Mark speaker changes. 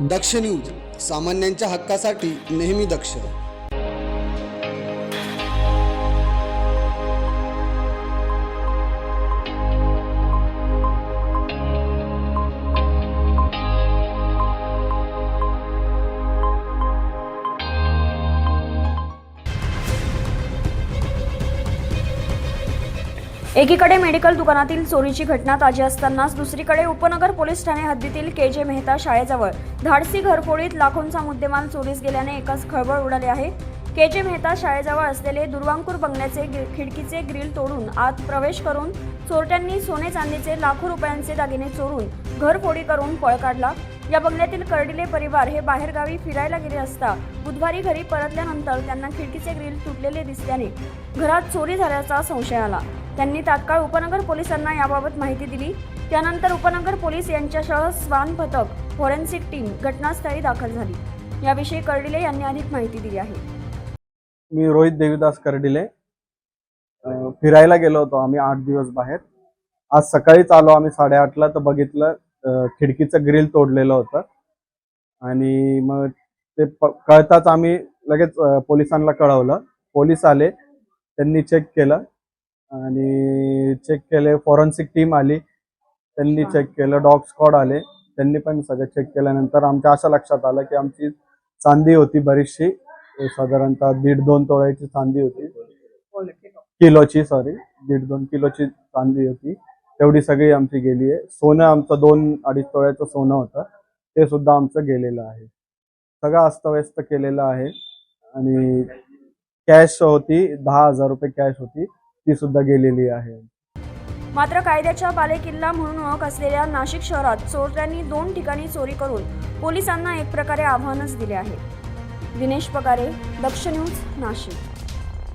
Speaker 1: दक्ष news, सामान्यांच्या हक्कासाठी नेहमी दक्ष.
Speaker 2: एकीकडे मेडिकल दुकानातील चोरीची घटना ताजी असतानाच दुसरीकडे उपनगर पोलीस ठाणे हद्दीतील के.जे. मेहता शाळेजवळ धाडसी घरफोडीत लाखोंचा मुद्देमाल चोरीस गेल्याने एकच खळबळ उडाली आहे. के.जे. मेहता शाळेजवळ असलेले दुर्वांकूर बंगल्याचे खिडकीचे ग्रिल तोडून आत प्रवेश करून चोरट्यांनी सोने चांदीचे लाखो रुपयांचे दागिने चोरून घरफोडी करून पळ काढला. या बंगल्यातील कर्डिले परिवार हे बाहेरगावी फिरायला गेले असता बुधवारी घरी परतल्यानंतर त्यांना खिडकीचे ग्रिल तुटलेले दिसल्याने घरात चोरी झाल्याचा संशय आला. त्यांनी तात्काळ उपनगर पोलिसांना याबाबत माहिती दिली. त्यानंतर उपनगर पोलीस यांच्यासह श्वान पथक, फॉरेन्सिक टीम घटनास्थळी दाखल झाली. याविषयी कर्डिले यांनी अधिक माहिती दिली आहे.
Speaker 3: मी रोहित देवीदास कर्डिले. फिरायला गेलो होतो आम्ही 8 दिवस बाहेर. आज सकाळीच आलो आम्ही 8:30ला, तर बघितलं खिडकीचं ग्रिल तोडलेलं होतं. आणि मग ते कळताच आम्ही लगेच पोलिसांना कळवलं. पोलीस आले, त्यांनी चेक केलं आणि चेक केले. फॉरेन्सिक टीम आली, त्यांनी चेक केलं. डॉग स्क्वॉड आले, त्यांनी पण सगळं चेक केल्यानंतर आमच्या असं लक्षात आलं की आमची चांदी होती बरीचशी, साधारणतः 1.5-2 तोळ्याची चांदी होती. किलोची 1.5-2 किलोची चांदी होती. तेवढी सगळी आमची गेली आहे. सोनं आमचं 2-2.5 तोळ्याचं सोनं होतं, ते सुद्धा आमचं गेलेलं आहे. सगळं अस्तव्यस्त केलेलं आहे. आणि कॅश होती 10,000 रुपये कॅश होती, ती सुद्धा गेलेली आहे.
Speaker 2: मात्र कायद्याच्या बालेकिल्ला म्हणून ओळख असलेल्या नाशिक शहरात चोरट्यांनी 2 ठिकाणी चोरी करून पोलिसांना एक प्रकारे आव्हानच दिले आहे. दिनेश पगारे, दक्ष न्यूज, नाशिक.